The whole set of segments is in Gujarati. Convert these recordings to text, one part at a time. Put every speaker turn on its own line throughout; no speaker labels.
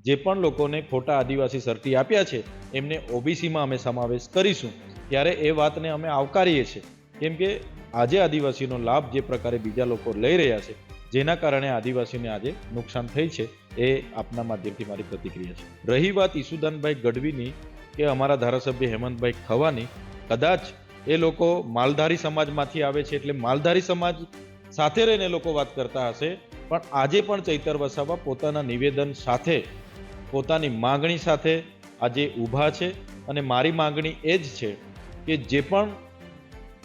જે પણ લોકોને ખોટા આદિવાસી સર્ટી આપ્યા છે એમને ઓબીસીમાં અમે સમાવેશ કરીશું, ત્યારે એ વાતને અમે આવકારીએ છીએ. કેમ કે આજે આદિવાસીનો લાભ જે પ્રકારે બીજા લોકો લઈ રહ્યા છે, જેના કારણે આદિવાસીને આજે નુકસાન થઈ છે, એ આપના માધ્યમથી મારી પ્રતિક્રિયા છે. રહી વાત ઈસુદાનભાઈ ગઢવીની કે અમારા ધારાસભ્ય હેમંતભાઈ ખવાની, કદાચ એ લોકો માલધારી સમાજમાંથી આવે છે એટલે માલધારી સમાજ સાથે રહીને લોકો વાત કરતા હશે, પણ આજે પણ ચૈતર વસાવા પોતાના નિવેદન સાથે, પોતાની માંગણી સાથે આજે ઊભા છે. અને મારી માંગણી એ જ છે કે જે પણ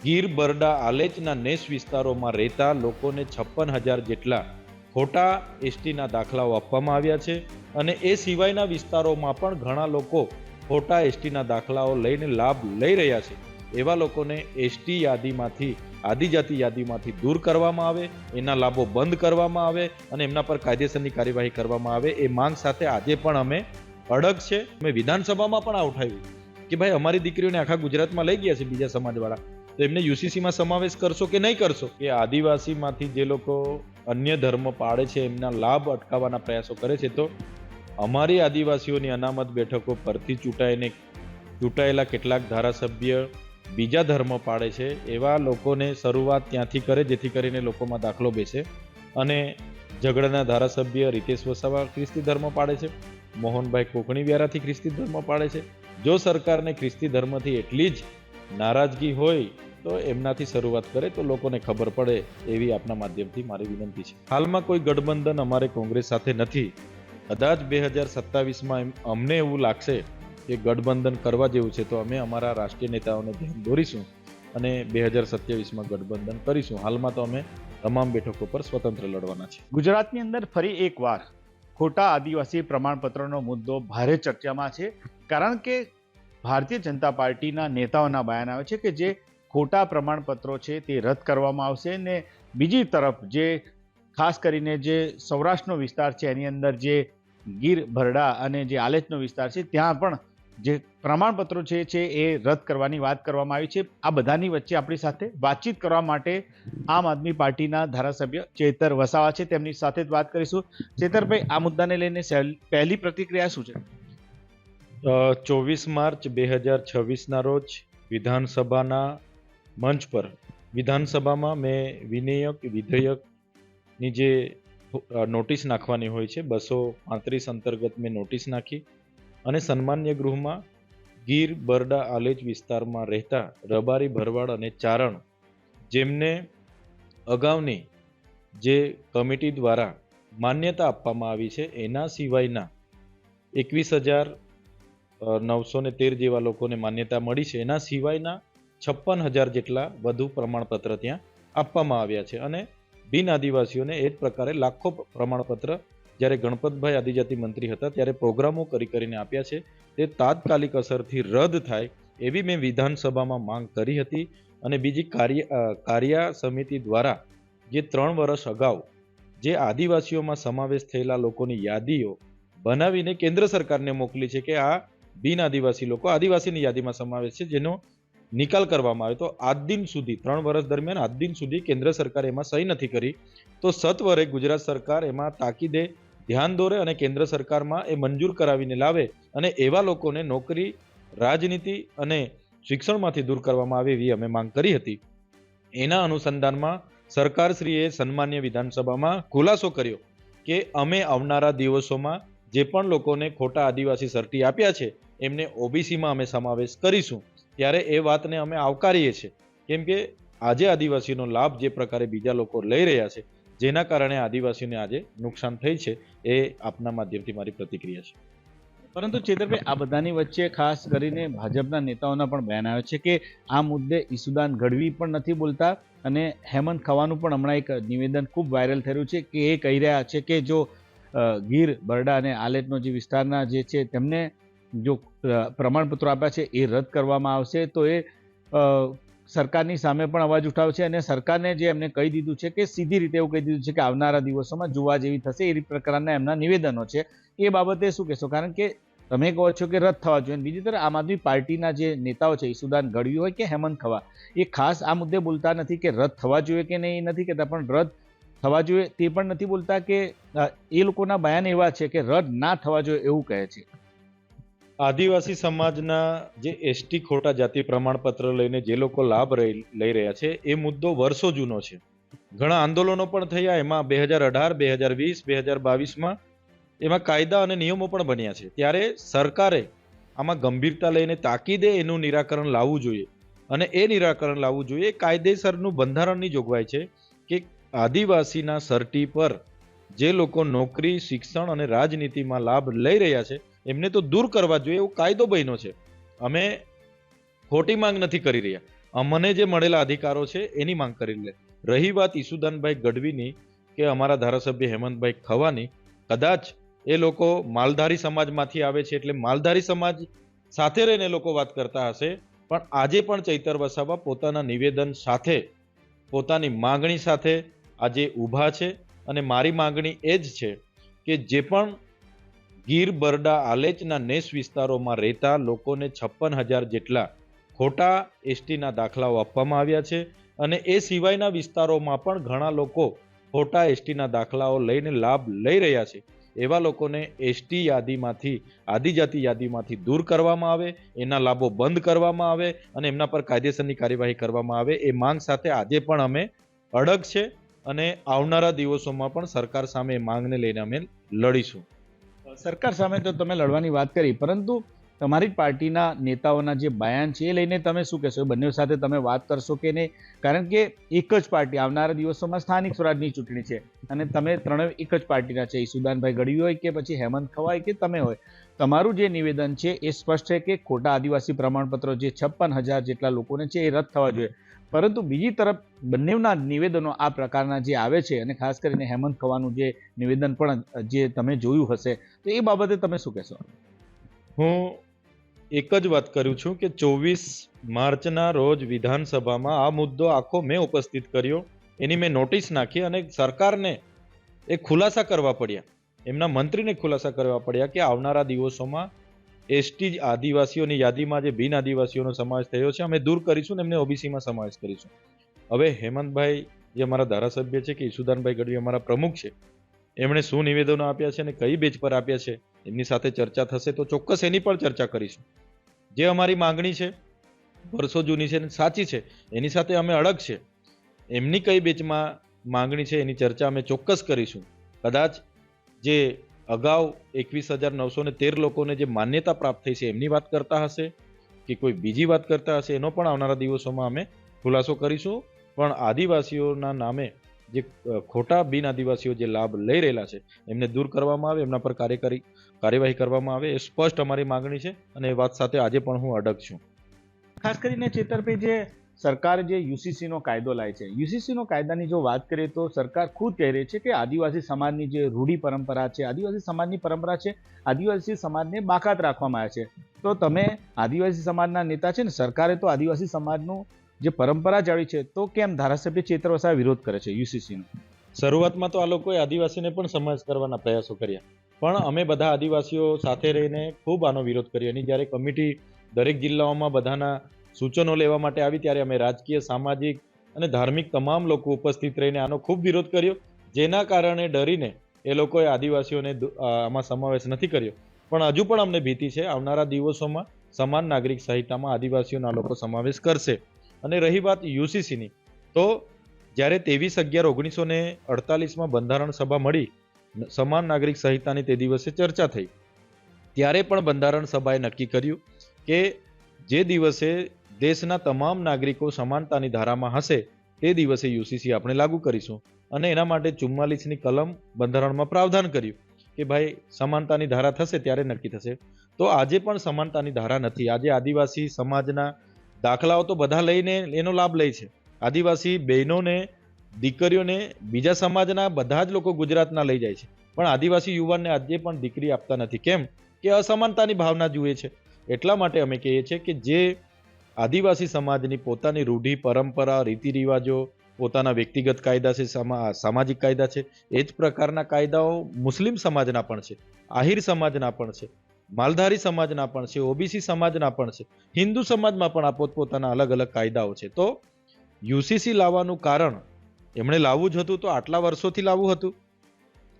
ગીર બરડા આલેચના નેસ વિસ્તારોમાં રહેતા લોકોને 56,000 જેટલા ખોટા એસટીના દાખલાઓ આપવામાં આવ્યા છે, અને એ સિવાયના વિસ્તારોમાં પણ ઘણા લોકો ખોટા એસટીના દાખલાઓ લઈને લાભ લઈ રહ્યા છે. એવા લોકોને એસટી યાદીમાંથી, આદિજાતિ યાદીમાંથી દૂર કરવામાં આવે, એના લાભો બંધ કરવામાં આવે અને એમના પર કાયદેસરની કાર્યવાહી કરવામાં આવે, એ માંગ સાથે આજે પણ અમે અડગ છે. અમે વિધાનસભામાં પણ આ ઉઠાવ્યું કે ભાઈ અમારી દીકરીઓને આખા ગુજરાતમાં લઈ ગયા છે બીજા સમાજવાળા, તો એમને યુસીસીમાં સમાવેશ કરશો કે નહીં કરશો? કે આદિવાસીમાંથી જે લોકો અન્ય ધર્મ પાળે છે એમના લાભ અટકાવવાના પ્રયાસો કરે છે, તો અમારી આદિવાસીઓની અનામત બેઠકો પરથી ચૂંટાયેલા કેટલાક ધારાસભ્ય બીજા ધર્મ પાળે છે, એવા લોકોને શરૂઆત ત્યાંથી કરે જેથી કરીને લોકોમાં દાખલો બેસે. અને ઝઘડાના ધારાસભ્ય રીતેશ વસાવા ખ્રિસ્તી ધર્મ પાળે છે, મોહનભાઈ કોકણી વ્યારાથી ખ્રિસ્તી ધર્મ પાળે છે. જો સરકારને ખ્રિસ્તી ધર્મથી એટલી જ નારાજગી હોય તો એમનાથી શરૂઆત કરે તો લોકોને ખબર પડે, એવી આપના માધ્યમથી મારી વિનંતી છે. હાલમાં કોઈ ગઠબંધન અમારે કોંગ્રેસ સાથે નથી. કદાચ 2027માં અમને એવું લાગશે કે ગઠબંધન કરવા જેવું છે તો અમે અમારા રાષ્ટ્રીય નેતાઓને ધ્યાન દોરીશું અને 2027માં ગઠબંધન કરીશું. હાલમાં તો અમે તમામ બેઠકો પર સ્વતંત્ર લડવાના છે.
ગુજરાતની અંદર ફરી એકવાર ખોટા આદિવાસી પ્રમાણપત્રનો મુદ્દો ભારે ચર્ચામાં છે, કારણ કે ભારતીય જનતા પાર્ટીના નેતાઓના બયાન આવે છે કે જે ખોટા પ્રમાણપત્રો છે તે રદ કરવામાં આવશે, ને બીજી તરફ જે ખાસ કરીને જે સૌરાષ્ટ્રનો વિસ્તાર છે એની અંદર જે ગીર બરડા અને જે આલેચનો વિસ્તાર છે ત્યાં પણ જે પ્રમાણપત્રો છે એ રદ કરવાની વાત કરવામાં આવી છે. આ બધાની વચ્ચે આપણી સાથે વાતચીત કરવા માટે આમ આદમી પાર્ટીના ધારાસભ્ય ચેતર વસાવા છે, તેમની સાથે જ વાત કરીશું. ચેતરભાઈ, આ મુદ્દાને લઈને પહેલી પ્રતિક્રિયા શું છે?
24 માર્ચ 2026ના રોજ વિધાનસભાના મંચ પર વિધાનસભામાં મેં વિધેયકની જે નોટિસ નાખવાની હોય છે 235 અંતર્ગત મેં નોટિસ નાખી અને સન્માન્ય ગૃહમાં ગીર બરડા આલેચ વિસ્તારમાં રહેતા રબારી, ભરવાડ અને ચારણ, જેમને અગાઉની જે કમિટી દ્વારા માન્યતા આપવામાં આવી છે એના સિવાયના 21,913 જેવા લોકોને માન્યતા મળી છે, એના સિવાયના 56,000 જેટલા વધુ પ્રમાણપત્ર ત્યાં આપવામાં આવ્યા છે. અને બિન આદિવાસીઓને એ જ પ્રકારે લાખો પ્રમાણપત્ર જ્યારે ગણપતભાઈ આદિજાતિ મંત્રી હતા ત્યારે પ્રોગ્રામો કરીને આપ્યા છે, તે તાત્કાલિક અસરથી રદ થાય એવી મેં વિધાનસભામાં માંગ કરી હતી. અને બીજી કાર્ય સમિતિ દ્વારા જે 3 વર્ષ અગાઉ જે આદિવાસીઓમાં સમાવેશ થયેલા લોકોની યાદીઓ બનાવીને કેન્દ્ર સરકારને મોકલી છે કે આ બિન આદિવાસી લોકો આદિવાસીની યાદીમાં સમાવેશ છે, જેનો નિકાલ કરવામાં આવે, તો આજ દિન સુધી 3 વર્ષ દરમિયાન આજ દિન સુધી કેન્દ્ર સરકારે એમાં સહી નથી કરી. તો સત્વરે ગુજરાત સરકાર એમાં તાકીદે ધ્યાન દોરે અને કેન્દ્ર સરકારમાં એ મંજૂર કરાવીને લાવે અને એવા લોકોને નોકરી, રાજનીતિ અને શિક્ષણમાંથી દૂર કરવામાં આવે એવી અમે માંગ કરી હતી. એના અનુસંધાનમાં સરકારશ્રીએ સન્માન્ય વિધાનસભામાં ખુલાસો કર્યો કે અમે આવનારા દિવસોમાં જે પણ લોકોને ખોટા આદિવાસી સર્ટી આપ્યા છે એમને ઓબીસીમાં અમે સમાવેશ કરીશું, ત્યારે એ વાતને અમે આવકારીએ છીએ. કેમ કે આજે આદિવાસીનો લાભ જે પ્રકારે બીજા લોકો લઈ રહ્યા છે, જેના કારણે આદિવાસીઓને આજે નુકસાન થઈ છે, એ આપના માધ્યમથી મારી પ્રતિક્રિયા છે.
પરંતુ ચેતરભાઈ, આ બધાની વચ્ચે ખાસ કરીને ભાજપના નેતાઓના પણ બયાન આવે છે કે આ મુદ્દે ઈસુદાન ગઢવી પણ નથી બોલતા અને હેમંત ખવાનું પણ હમણાં એક નિવેદન ખૂબ વાયરલ થયું છે કે એ કહી રહ્યા છે કે જો ગીર બરડા અને આલેટનો જે વિસ્તારના જે છે તેમને જો પ્રમાણપત્રો આપ્યા છે એ રદ કરવામાં આવશે તો એ સરકારની સામે પણ અવાજ ઉઠાવશે અને સરકારને જે એમને કહી દીધું છે કે સીધી રીતે એવું કહી દીધું છે કે આવનારા દિવસોમાં જોવા જેવી થશે, એ પ્રકારના એમના નિવેદનો છે. એ બાબતે શું કહેશો? કારણ કે તમે કહો છો કે રદ થવા જોઈએ, બીજી તરફ આમ આદમી પાર્ટીના જે નેતાઓ છે ઈસુદાન ગઢવી હોય કે હેમંત ખવા, એ ખાસ આ મુદ્દે બોલતા નથી કે રદ થવા જોઈએ કે નહીં, નથી કહેતા, પણ રદ થવા જોઈએ તે પણ નથી બોલતા, કે એ લોકોના બયાન એવા છે કે રદ ના થવા જોઈએ એવું કહે છે?
આદિવાસી સમાજના જે એસટી ખોટા જાતિ પ્રમાણપત્ર લઈને જે લોકો લાભ લઈ રહ્યા છે એ મુદ્દો વર્ષો જૂનો છે. ઘણા આંદોલનો પણ થયા. એમાં 2018, 2020, 2022માં એમાં કાયદા અને નિયમો પણ બન્યા છે. ત્યારે સરકારે આમાં ગંભીરતા લઈને તાકીદે એનું નિરાકરણ લાવવું જોઈએ. અને એ નિરાકરણ લાવવું જોઈએ કાયદેસરનું બંધારણની જોગવાઈ છે કે આદિવાસીના સર્ટી પર જે લોકો નોકરી, શિક્ષણ અને રાજનીતિમાં લાભ લઈ રહ્યા છે એમને તો દૂર કરવા જોઈએ, એવો કાયદો બન્યો છે. અમે ખોટી માંગ નથી કરી રહ્યા. અમને જે મળેલા અધિકારો છે એની માંગ કરી લે. રહી વાત ઈસુદાનભાઈ ગઢવીની કે અમારા ધારાસભ્ય હેમંતભાઈ ખવાની, કદાચ એ લોકો માલધારી સમાજમાંથી આવે છે એટલે માલધારી સમાજ સાથે રહીને લોકો વાત કરતા હશે, પણ આજે પણ ચૈતર વસાવા પોતાના નિવેદન સાથે, પોતાની માંગણી સાથે આજે ઊભા છે. અને મારી માંગણી એ જ છે કે જે પણ ગીર, બરડા, આલેચના નેસ વિસ્તારોમાં રહેતા લોકોને 56,000 જેટલા ખોટા એસટીના દાખલાઓ આપવામાં આવ્યા છે. અને એ સિવાયના વિસ્તારોમાં પણ ઘણા લોકો ખોટા એસટીના દાખલાઓ લઈને લાભ લઈ રહ્યા છે. એવા લોકોને એસટી યાદીમાંથી, આદિજાતિ યાદીમાંથી દૂર કરવામાં આવે, એના લાભો બંધ કરવામાં આવે અને એમના પર કાયદેસરની કાર્યવાહી કરવામાં આવે. એ માંગ સાથે આજે પણ અમે અડગ છે અને આવનારા દિવસોમાં પણ સરકાર સામે એ માંગને લઈને અમે લડીશું.
સરકાર સામે તો તમે લડવાની વાત કરી, પરંતુ તમારી જ પાર્ટીના નેતાઓના જે બયાન છે એ લઈને તમે શું કહેશો? બંને સાથે તમે વાત કરશો કે નહીં? કારણ કે એક જ પાર્ટી, આવનારા દિવસોમાં સ્થાનિક સ્વરાજની ચૂંટણી છે અને તમે ત્રણેય એક જ પાર્ટીના છે. ઈસુદાનભાઈ ગઢવી હોય કે પછી હેમંત ખવાય કે તમે હોય, તમારું જે નિવેદન છે એ સ્પષ્ટ છે કે ખોટા આદિવાસી પ્રમાણપત્રો જે 56,000 જેટલા લોકોને છે એ રદ થવા જોઈએ. પરંતુ બીજી તરફ બંનેના નિવેદનો આ પ્રકારના જે આવે છે, અને ખાસ કરીને હેમંત ખવાનું જે નિવેદન પણ જે તમે જોયું હશે, તો એ બાબતે તમે શું કહેશો?
હું એક જ વાત કરું છું કે 24 માર્ચના રોજ વિધાનસભામાં આ મુદ્દો આખો મેં ઉપસ્થિત કર્યો. એની મેં નોટિસ નાખી અને સરકારને એ ખુલાસા કરવા પડ્યા, એમના મંત્રીને ખુલાસા કરવા પડ્યા કે આવનારા દિવસોમાં એસટી આદિવાસીઓની યાદીમાં જે બિન આદિવાસીઓનો સમાવેશ થયો છે અમે દૂર કરીશું ને એમને ઓબીસીમાં સમાવેશ કરીશું. હવે હેમંતભાઈ જે અમારા ધારાસભ્ય છે કે ઈસુદાનભાઈ ગઢવી અમારા પ્રમુખ છે, એમણે શું નિવેદનો આપ્યા છે અને કઈ બેચ પર આપ્યા છે એમની સાથે ચર્ચા થશે તો ચોક્કસ એની પણ ચર્ચા કરીશું. જે અમારી માંગણી છે વર્ષો જૂની છે અને સાચી છે, એની સાથે અમે અડગ છે. એમની કઈ બેચમાં માંગણી છે એની ચર્ચા અમે ચોક્કસ કરીશું. કદાચ જે અગાઉ 21,913 લોકોને જે માન્યતા પ્રાપ્ત થઈ છે એમની વાત કરતા હશે કે કોઈ બીજી વાત કરતા હશે, એનો પણ આવનારા દિવસોમાં અમે ખુલાસો કરીશું. પણ આદિવાસીઓના નામે જે ખોટા બિન આદિવાસીઓ જે લાભ લઈ રહેલા છે એમને દૂર કરવામાં આવે, એમના પર કાર્યવાહી કરવામાં આવે, એ સ્પષ્ટ અમારી માંગણી છે અને એ વાત સાથે આજે પણ હું અડગ છું.
ખાસ કરીને ચેતરભાઈ, જે સરકાર જે યુસીસી નો કાયદો લાવે છે, યુસીસી નો કાયદાની જો વાત કરીએ તો સરકાર ખુદ કહી રહી છે કે આદિવાસી સમાજની જે રૂઢિ પરંપરા છે, આદિવાસી સમાજની પરંપરા છે, આદિવાસી સમાજને બાકાત રાખવામાં આવે છે. તો તમે આદિવાસી સમાજના નેતા છે ને, સરકારે તો આદિવાસી સમાજનું જે પરંપરા જાળવી છે, તો કેમ ધારાસભ્ય ચેતર વસાવા વિરોધ કરે છે યુસીસીનો?
શરૂઆતમાં તો આ લોકોએ આદિવાસીને પણ સમાવેશ કરવાના પ્રયાસો કર્યા, પણ અમે બધા આદિવાસીઓ સાથે રહીને ખૂબ આનો વિરોધ કર્યો. એની જ્યારે કમિટી દરેક જિલ્લાઓમાં બધાના સૂચનો લેવા માટે આવી ત્યારે અમે રાજકીય, સામાજિક અને ધાર્મિક તમામ લોકો ઉપસ્થિત રહીને આનો ખૂબ વિરોધ કર્યો. જેના કારણે ડરીને એ લોકોએ આદિવાસીઓને આમાં સમાવેશ નથી કર્યો. પણ હજુ પણ અમને ભીતિ છે, આવનારા દિવસોમાં સમાન નાગરિક સંહિતામાં આદિવાસીઓના લોકો સમાવેશ કરશે. અને રહી વાત યુસીસીની, તો જ્યારે 23/11/1948માં બંધારણ સભા મળી, સમાન નાગરિક સંહિતાની તે દિવસે ચર્ચા થઈ, ત્યારે પણ બંધારણ સભાએ નક્કી કર્યું કે જે દિવસે દેશના તમામ નાગરિકો સમાનતાની ધારામાં હશે તે દિવસે યુસીસી આપણે લાગુ કરીશું. અને એના માટે 44ની કલમ બંધારણમાં પ્રાવધાન કર્યું કે ભાઈ સમાનતાની ધારા થશે ત્યારે નક્કી થશે. તો આજે પણ સમાનતાની ધારા નથી. આજે આદિવાસી સમાજના દાખલાઓ તો બધા લઈને એનો લાભ લે છે. આદિવાસી બહેનોને, દીકરીઓને બીજા સમાજના બધા જ લોકો ગુજરાતના લઈ જાય છે, પણ આદિવાસી યુવાનને આજે પણ દીકરી આપતા નથી. કેમ? કે અસમાનતાની ભાવના જુએ છે. એટલા માટે અમે કહીએ છીએ કે જે આદિવાસી સમાજની પોતાની રૂઢિ, પરંપરા, રીતિ રિવાજો, પોતાના વ્યક્તિગત કાયદા છે, સામાજિક કાયદા છે, એ જ પ્રકારના કાયદાઓ મુસ્લિમ સમાજના પણ છે, આહિર સમાજના પણ છે, માલધારી સમાજના પણ છે, ઓબીસી સમાજના પણ છે, હિન્દુ સમાજમાં પણ આ પોતપોતાના અલગ અલગ કાયદાઓ છે. તો યુસીસી લાવવાનું કારણ એમણે લાવવું જ હતું તો આટલા વર્ષોથી લાવવું હતું.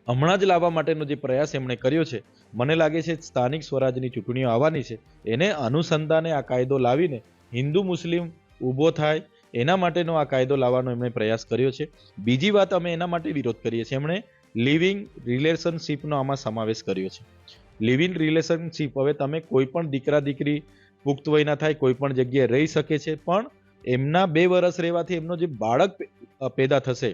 હમણાં જ લાવવા માટેનો જે પ્રયાસ એમણે કર્યો છે, મને લાગે છે સ્થાનિક સ્વરાજની ચૂંટણીઓ આવવાની છે, એને અનુસંધાને આ કાયદો લાવીને હિન્દુ મુસ્લિમ ઊભો થાય એના માટેનો આ કાયદો લાવવાનો એમણે પ્રયાસ કર્યો છે. બીજી વાત, અમે એના માટે વિરોધ કરીએ છીએ, એમણે લિવિંગ રિલેશનશીપનો આમાં સમાવેશ કર્યો છે. લિવિંગ રિલેશનશીપ, હવે તમે કોઈ પણ દીકરા દીકરી પુખ્ત વયના થાય, કોઈ પણ જગ્યાએ રહી શકે છે, પણ એમના 2 વર્ષ રહેવાથી એમનો જે બાળક પેદા થશે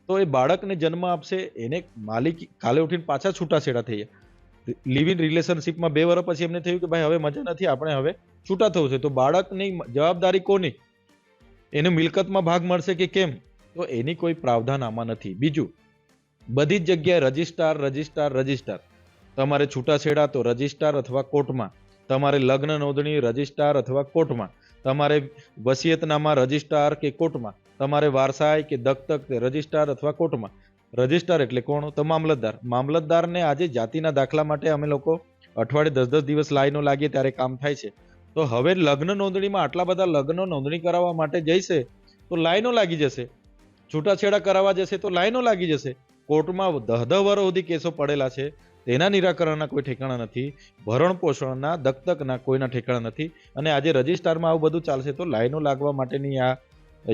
તો એ બાળકને જન્મ આપશે, એને માલિક કાલે ઉઠીને પાછા છૂટાછેડા થઈ જાય. લિવ ઇન રિલેશનશીપમાં 2 વર્ષ પછી એમને થયું કે ભાઈ હવે મજા નથી, આપણે હવે છૂટા થવું છે, તો બાળકની જવાબદારી કોની? એને મિલકતમાં ભાગ મળશે કે કેમ? તો એની કોઈ પ્રાવધાન આમાં નથી. બીજું, બધી જ જગ્યાએ રજિસ્ટ્રાર રજિસ્ટ્રાર રજિસ્ટ્રાર. તમારે છૂટાછેડા તો રજિસ્ટ્રાર અથવા કોર્ટમાં, તમારે લગ્ન નોંધણી રજિસ્ટ્રાર અથવા કોર્ટમાં, તમારે વસિયતનામા રજિસ્ટ્રાર કે કોર્ટમાં, તમારે વારસાઈ કે દત્તક રજિસ્ટ્રાર અથવા કોર્ટમાં. રજિસ્ટ્રાર એટલે કોણ? તો મામલતદાર. મામલતદારને આજે જાતિના દાખલા માટે અમે લોકો અઠવાડિયે 10-10 દિવસ લાઈનો લાગીએ ત્યારે કામ થાય છે. તો હવે લગ્ન નોંધણીમાં આટલા બધા લગ્નો નોંધણી કરાવવા માટે જઈશે તો લાઈનો લાગી જશે. છૂટાછેડા કરાવવા જશે તો લાઈનો લાગી જશે. કોર્ટમાં 10-10 વર્ષ સુધી કેસો પડેલા છે, તેના નિરાકરણના કોઈ ઠેકાણા નથી, ભરણ પોષણના દત્તકના કોઈના ઠેકાણા નથી, અને આજે રજિસ્ટ્રારમાં આવું બધું ચાલશે તો લાઈનો લાગવા માટેની આ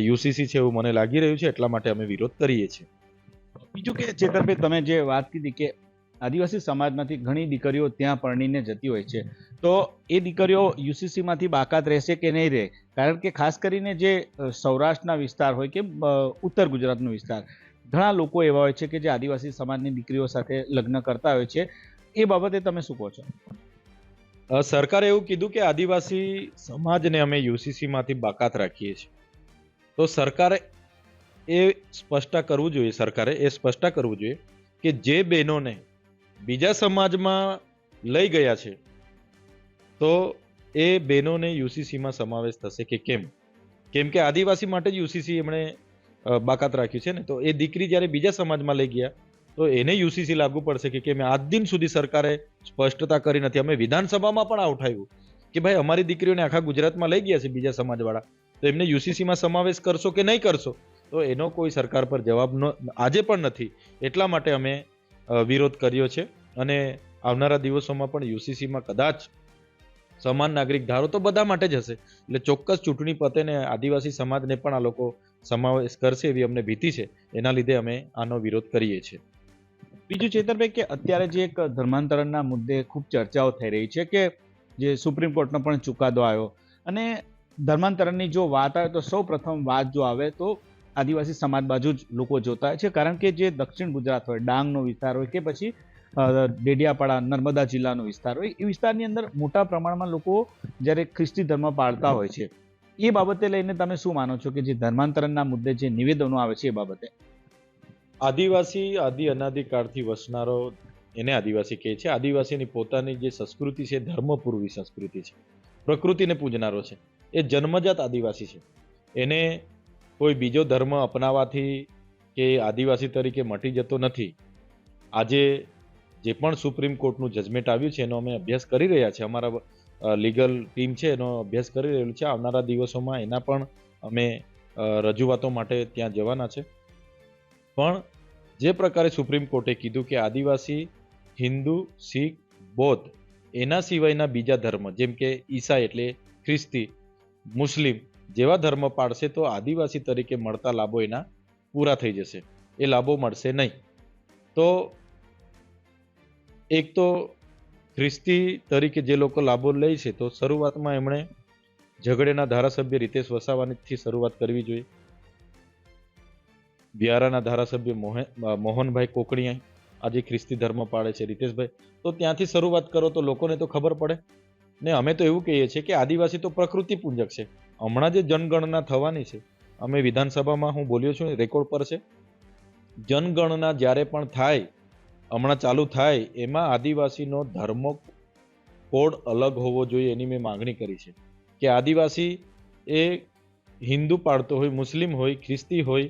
યુસીસી છે એવું મને લાગી રહ્યું છે. એટલા માટે અમે વિરોધ કરીએ છીએ.
બીજું કે ચેતરભાઈ, તમે જે વાત કીધી કે આદિવાસી સમાજમાંથી ઘણી દીકરીઓ ત્યાં પરણીને જતી હોય છે, તો એ દીકરીઓ યુસીસી માંથી બાકાત રહેશે કે નહીં રહે? કારણ કે ખાસ કરીને જે સૌરાષ્ટ્રના વિસ્તાર હોય કે ઉત્તર ગુજરાતનો વિસ્તાર, ઘણા લોકો એવા હોય છે કે જે આદિવાસી સમાજની દીકરીઓ સાથે લગ્ન કરતા હોય છે. એ બાબતે તમે શું કહો છો?
સરકારે એવું કીધું કે આદિવાસી સમાજને અમે યુસીસી માંથી બાકાત રાખીએ છીએ. તો સરકારે એ સ્પષ્ટ કરવું જોઈએ કે જે બહેનોને બીજા સમાજમાં લઈ ગયા છે તો એ બહેનોને યુસીસીમાં સમાવેશ થશે કે કેમ? કેમ કે આદિવાસી માટે જ યુસીસી એમણે બાકાત રાખ્યું છે ને, તો એ દીકરી જ્યારે બીજા સમાજમાં લઈ ગયા તો એને યુસીસી લાગુ પડશે કે કેમ? આજ દિન સુધી સરકારે સ્પષ્ટતા કરી નથી. અમે વિધાનસભામાં પણ આ ઉઠાવ્યું કે ભાઈ અમારી દીકરીઓને આખા ગુજરાતમાં લઈ ગયા છે બીજા સમાજવાળા, તો એમને યુસીસીમાં સમાવેશ કરશો કે નહીં કરશો? તો એનો કોઈ સરકાર પર જવાબ આજે પણ નથી. એટલા માટે અમે વિરોધ કર્યો છે, અને આવનારા દિવસોમાં પણ યુસીસીમાં કદાચ સમાન નાગરિક ધારો તો બધા માટે જ હશે, એટલે ચોક્કસ ચૂંટણી પતે ને આદિવાસી સમાજને પણ આ લોકો સમાવેશ કરશે એવી અમને ભીતિ છે. એના લીધે અમે આનો વિરોધ કરીએ છીએ.
બીજું ચેતરભાઈ, કે અત્યારે જે એક ધર્માંતરણના મુદ્દે ખૂબ ચર્ચાઓ થઈ રહી છે કે જે સુપ્રીમ કોર્ટનો પણ ચુકાદો આવ્યો, અને ધર્માંતરણની જો વાત આવે તો સૌ પ્રથમ વાત જો આવે તો આદિવાસી સમાજ બાજુ જ લોકો જોતા હોય છે. કારણ કે જે દક્ષિણ ગુજરાત હોય, ડાંગનો વિસ્તાર હોય કે પછી ડેડિયાપાડા નર્મદા જિલ્લાનો વિસ્તાર હોય, એ વિસ્તારની અંદર મોટા પ્રમાણમાં લોકો જ્યારે ખ્રિસ્તી ધર્મ પાળતા હોય છે. એ બાબતે લઈને તમે શું માનો છો કે જે ધર્માંતરણના મુદ્દે જે નિવેદનો આવે છે એ બાબતે?
આદિવાસી અનાદિકાળથી વસનારો એને આદિવાસી કહે છે. આદિવાસીની પોતાની જે સંસ્કૃતિ છે ધર્મપૂર્વી સંસ્કૃતિ છે, પ્રકૃતિને પૂજનારો છે. એ જન્મજાત આદિવાસી છે. એને કોઈ બીજો ધર્મ અપનાવવાથી કે આદિવાસી તરીકે મટી જતો નથી. આજે જે પણ સુપ્રીમ કોર્ટનું જજમેન્ટ આવ્યું છે એનો અમે અભ્યાસ કરી રહ્યા છે. અમારા લીગલ ટીમ છે એનો અભ્યાસ કરી રહેલું છે. આવનારા દિવસોમાં એના પણ અમે રજૂઆતો માટે ત્યાં જવાના છે. પણ જે પ્રકારે સુપ્રીમ કોર્ટે કીધું કે આદિવાસી હિન્દુ, શીખ, બૌદ્ધ એના સિવાયના બીજા ધર્મ જેમ કે ઈસાઈ એટલે ખ્રિસ્તી, મુસ્લિમ જેવા ધર્મ પાળશે તો આદિવાસી તરીકે મળતા લાભો એના પૂરા થઈ જશે, એ લાભો મળશે નહીં. તો એક તો ખ્રિસ્તી તરીકે જે લોકો લાભો લે છે તો શરૂઆતમાં એમણે ઝઘડેના ધારાસભ્ય રીતેશ વસાવાથી શરૂઆત કરવી જોઈએ. વ્યારાના ધારાસભ્ય મોહનભાઈ કોકણીયા આજે ખ્રિસ્તી ધર્મ પાળે છે, રીતેશભાઈ, તો ત્યાંથી શરૂઆત કરો તો લોકોને તો ખબર પડે ને. અમે તો એવું કહીએ છીએ કે આદિવાસી તો પ્રકૃતિ પૂજક છે. હમણાં જે જનગણના થવાની છે, અમે વિધાનસભામાં હું બોલ્યો છું, રેકોર્ડ પર છે, જનગણના જ્યારે પણ થાય, હમણાં ચાલુ થાય, એમાં આદિવાસીનો ધર્મ કોડ અલગ હોવો જોઈએ એની મેં માંગણી કરી છે કે આદિવાસી એ હિન્દુ પાળતો હોય, મુસ્લિમ હોય, ખ્રિસ્તી હોય,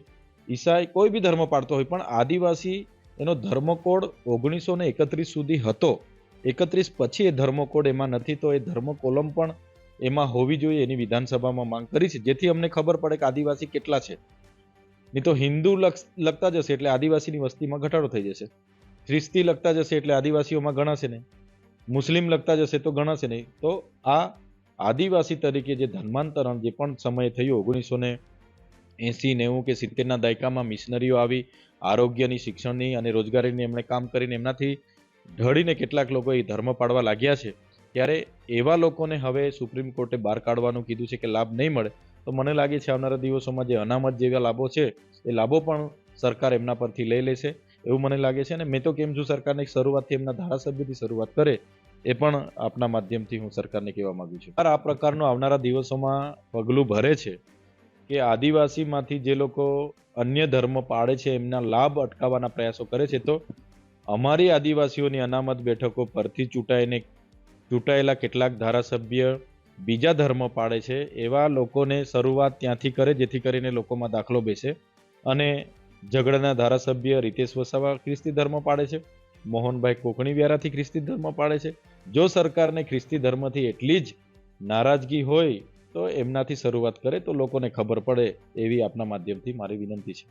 ઈસાઈ કોઈ બી ધર્મ પાળતો હોય, પણ આદિવાસી એનો ધર્મ કોડ 1931 સુધી હતો. 31 પછી એ ધર્મ કોડ એમાં નથી, તો એ ધર્મ કોલમ પણ એમાં હોવી જોઈએ એની વિધાનસભામાં માંગ કરી છે, જેથી અમને ખબર પડે કે આદિવાસી કેટલા છે. નહીં તો હિન્દુ લગતા જશે એટલે આદિવાસીની વસ્તીમાં ઘટાડો થઈ જશે, ખ્રિસ્તી લગતા જશે એટલે આદિવાસીઓમાં ગણાશે નહીં, મુસ્લિમ લગતા જશે તો ગણાશે નહીં. તો આ આદિવાસી તરીકે જે ધર્માંતરણ જે પણ સમયે થયું 1980, 90 કે 70ના દાયકામાં મિશનરીઓ આવી આરોગ્યની, શિક્ષણની અને રોજગારીની એમણે કામ કરીને એમનાથી ઢળીને કેટલાક લોકો એ ધર્મ પાડવા લાગ્યા છે. ત્યારે એવા લોકોને હવે સુપ્રીમ કોર્ટે બહાર કાઢવાનું કીધું છે કે લાભ નહીં મળે. તો મને લાગે છે આવનારા દિવસોમાં જે અનામત જેવા લાભો છે એ લાભો પણ સરકાર એમના પરથી લઈ લેશે એવું મને લાગે છે. અને મેં તો કેમ છું સરકારને શરૂઆતથી એમના ધારાસભ્યથી શરૂઆત કરે એ પણ આપના માધ્યમથી હું સરકારને કહેવા માંગુ છું. આ પ્રકારનું આવનારા દિવસોમાં પગલું ભરે છે કે આદિવાસીમાંથી જે લોકો અન્ય ધર્મ પાળે છે એમના લાભ અટકાવવાના પ્રયાસો કરે છે, તો અમારી આદિવાસીઓની અનામત બેઠકો પરથી ચૂંટાયેલા કેટલાક ધારાસભ્ય બીજા ધર્મ પાળે છે એવા લોકોને શરૂઆત ત્યાંથી કરે જેથી કરીને લોકોમાં દાખલો બેસે. અને ઝઘડાના ધારાસભ્ય રીતેશ વસાવા ખ્રિસ્તી ધર્મ પાળે છે, મોહનભાઈ કોકણી વ્યારાથી ખ્રિસ્તી ધર્મ પાળે છે. જો સરકારને ખ્રિસ્તી ધર્મથી એટલી જ નારાજગી હોય તો એમનાથી શરૂઆત કરે તો લોકોને ખબર પડે એવી આપના માધ્યમથી મારી વિનંતી છે.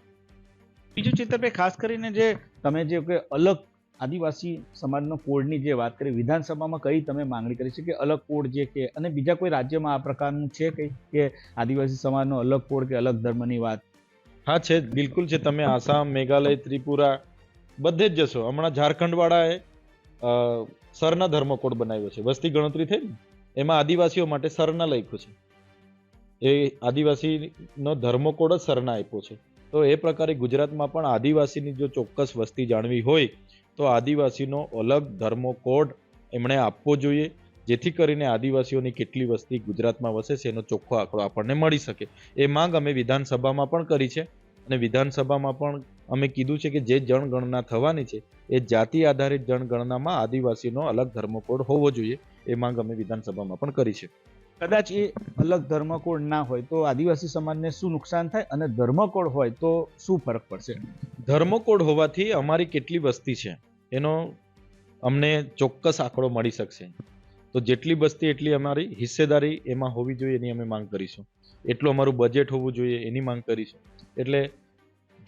બીજું ચેતરભાઈ, ખાસ કરીને જે તમે જે કે અલગ આદિવાસી સમાજનો કોડની જે વાત કરી, વિધાનસભામાં કઈ તમે માંગણી કરી છે કે અલગ કોડ જે કે, અને બીજા કોઈ રાજ્યમાં આ પ્રકારનું છે કઈ કે આદિવાસી સમાજનો અલગ કોડ કે અલગ ધર્મની વાત?
હા છે, બિલકુલ છે. તમે આસામ, મેઘાલય, ત્રિપુરા બધે જ જશો. હમણાં ઝારખંડ વાળાએ સરના ધર્મ કોડ બનાવ્યો છે. વસ્તી ગણતરી થઈ ને એમાં આદિવાસીઓ માટે સરના લખ્યું છે. એ આદિવાસીનો ધર્મ કોડ જ સરના આપ્યો છે. તો એ પ્રકારે ગુજરાતમાં પણ આદિવાસીની જો ચોક્કસ વસ્તી જાણવી હોય તો આદિવાસીનો અલગ ધર્મ કોડ એમણે આપવો જોઈએ, જેથી કરીને આદિવાસીઓની કેટલી વસ્તી ગુજરાતમાં વસે છે એનો ચોખ્ખો આંકડો આપણને મળી શકે. એ માંગ અમે વિધાનસભામાં પણ કરી છે અને વિધાનસભામાં પણ અમે કીધું છે કે જે જનગણના થવાની છે એ જાતિ આધારિત જનગણનામાં આદિવાસીનો અલગ ધર્મ કોડ હોવો જોઈએ. એ માંગ અમે વિધાનસભામાં પણ કરી છે.
કદાચ એ અલગ ધર્મ કોડ ના હોય તો આદિવાસી સમાજને શું નુકસાન થાય, અને ધર્મ કોડ હોય તો શું ફરક પડશે?
ધર્મ કોડ હોવાથી અમારી કેટલી વસ્તી છે એનો અમને ચોક્કસ આંકડો મળી શકશે. તો જેટલી વસ્તી એટલી અમારી હિસ્સેદારી એમાં હોવી જોઈએ એની અમે માંગ કરીશું. એટલું અમારું બજેટ હોવું જોઈએ એની માંગ કરીશું. એટલે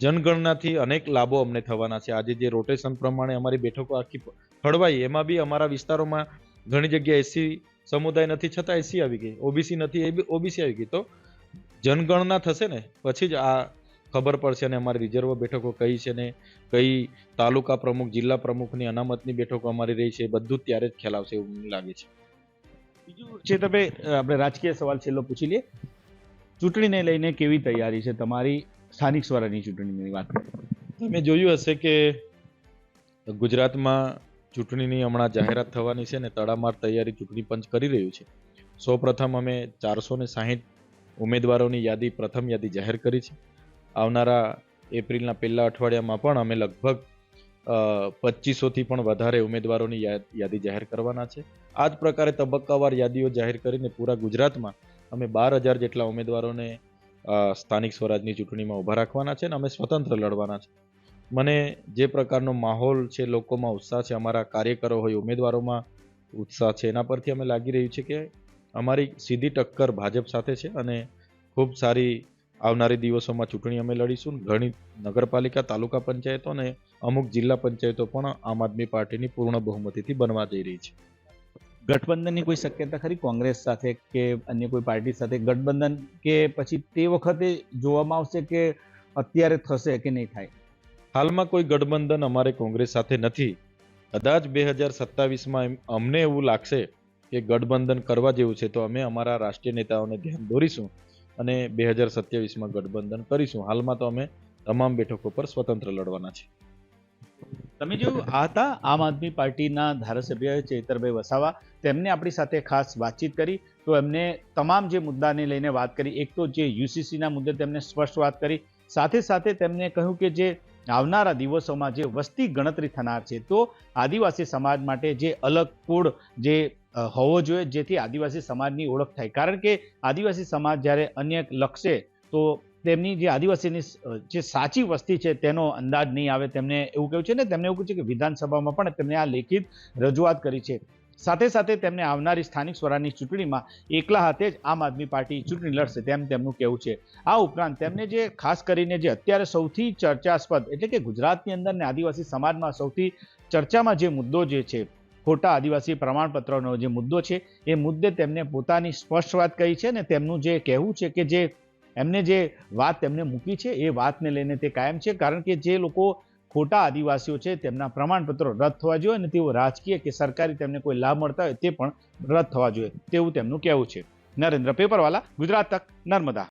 જનગણનાથી અનેક લાભો અમને થવાના છે. આજે જે રોટેશન પ્રમાણે અમારી બેઠકો આખી ફળવાઈ, એમાં બી અમારા વિસ્તારોમાં ઘણી જગ્યાએ એસસી સમુદાય નથી છતાં એસસી આવી ગઈ, ઓબીસી નથી એ બી ઓબીસી આવી ગઈ. તો જનગણના થશે ને પછી જ આ ખબર પડશે અને અમારી રિઝર્વ બેઠકો કઈ છે ને કઈ તાલુકા પ્રમુખ, જિલ્લા પ્રમુખની અનામતની બેઠકો અમારી રહી છે, બધું જ ત્યારે જ ખ્યાલ આવશે એવું મને લાગે છે.
બીજું ચેતરભાઈ, આપણે રાજકીય સવાલ છેલ્લો પૂછી લઈએ. ચૂંટણીને લઈને કેવી તૈયારી છે તમારી? સ્થાનિક સ્વરાજની ચૂંટણીની વાત
તમે જોયું હશે કે ગુજરાતમાં ચૂંટણીની હમણાં જાહેરાત થવાની છે ને તડામાર તૈયારી ચૂંટણી પંચ કરી રહ્યું છે. સૌપ્રથમ અમે 460 ઉમેદવારોની યાદી, પ્રથમ યાદી જાહેર કરી છે. આવનારા એપ્રિલના પહેલા અઠવાડિયામાં પણ અમે લગભગ 2500થી પણ વધારે ઉમેદવારોની યાદી જાહેર કરવાના છે. આ જ પ્રકારે તબક્કાવાર યાદીઓ જાહેર કરીને પૂરા ગુજરાતમાં અમે 12,000 જેટલા ઉમેદવારોને સ્થાનિક સ્વરાજની ચૂંટણીમાં ઊભા રાખવાના છે અને અમે સ્વતંત્ર લડવાના છે. મને જે પ્રકારનો માહોલ છે, લોકોમાં ઉત્સાહ છે, અમારા કાર્યકરો હોય, ઉમેદવારોમાં ઉત્સાહ છે, એના પરથી અમે લાગી રહ્યું છે કે અમારી સીધી ટક્કર ભાજપ સાથે છે અને ખૂબ સારી આવનારી દિવસોમાં ચૂંટણી અમે લડીશું. ઘણી નગરપાલિકા, તાલુકા પંચાયતો અને અમુક જિલ્લા પંચાયતો પણ આમ આદમી પાર્ટીની પૂર્ણ બહુમતીથી બનવા જઈ રહી છે.
ગઠબંધનની કોઈ શક્યતા ખરી કોંગ્રેસ સાથે કે અન્ય કોઈ પાર્ટી સાથે ગઠબંધન, કે પછી તે વખતે જોવામાં આવશે કે અત્યારે થશે કે નહીં થાય?
હાલમાં કોઈ ગઠબંધન અમારે કોંગ્રેસ સાથે નથી. કદાચ 2027માં અમને એવું લાગશે કે ગઠબંધન કરવા જેવું છે તો અમે અમારા રાષ્ટ્રીય નેતાઓને ધ્યાન દોરીશું અને 2027માં ગઠબંધન કરીશું. હાલમાં તો અમે તમામ બેઠકો પર સ્વતંત્ર લડવાના છે.
તમે જોયું, આ હતા આમ આદમી પાર્ટીના ધારાસભ્ય ચેતરભાઈ વસાવા. તેમને આપણી સાથે ખાસ વાતચીત કરી તો એમને તમામ જે મુદ્દાને લઈને વાત કરી. એક તો જે યુસીસીના મુદ્દે તેમને સ્પષ્ટ વાત કરી, સાથે સાથે તેમને કહ્યું કે જે આવનારા દિવસોમાં જે વસ્તી ગણતરી થનાર છે તો આદિવાસી સમાજ માટે જે અલગ કોડ જે હોવો જોઈએ જેથી આદિવાસી સમાજની ઓળખ થાય. કારણ કે આદિવાસી સમાજ જ્યારે અન્ય લખશે તો તેમની જે આદિવાસીની જે સાચી વસ્તી છે તેનો અંદાજ નહીં આવે. તેમને એવું કહ્યું છે ને, તેમને એવું કહ્યું છે કે વિધાનસભામાં પણ તેમને આ લેખિત રજૂઆત કરી છે. સાથે સાથે તેમને આવનારી સ્થાનિક સ્વરાજની ચૂંટણીમાં એકલા હાથે જ આમ આદમી પાર્ટી ચૂંટણી લડશે તેમ તેમનું કહેવું છે. આ ઉપરાંત તેમને જે ખાસ કરીને જે અત્યારે સૌથી ચર્ચાસ્પદ એટલે કે ગુજરાતની અંદર ને આદિવાસી સમાજમાં સૌથી ચર્ચામાં જે મુદ્દો જે છે ખોટા આદિવાસી પ્રમાણપત્રનો જે મુદ્દો છે એ મુદ્દે તેમને પોતાની સ્પષ્ટ વાત કહી છે ને તેમનું જે કહેવું છે કે જે એમને જે વાત તેમને મૂકી છે એ વાતને લઈને તે કાયમ છે, કારણ કે જે લોકો ખોટા આદિવાસીઓ છે તેમના પ્રમાણપત્રો રદ થવા જોઈએ અને તેઓ રાજકીય કે સરકારી તેમને કોઈ લાભ મળતા હોય તે પણ રદ થવા જોઈએ તેવું તેમનું કહેવું છે. નરેન્દ્ર પેપરવાલા, ગુજરાત તક, નર્મદા.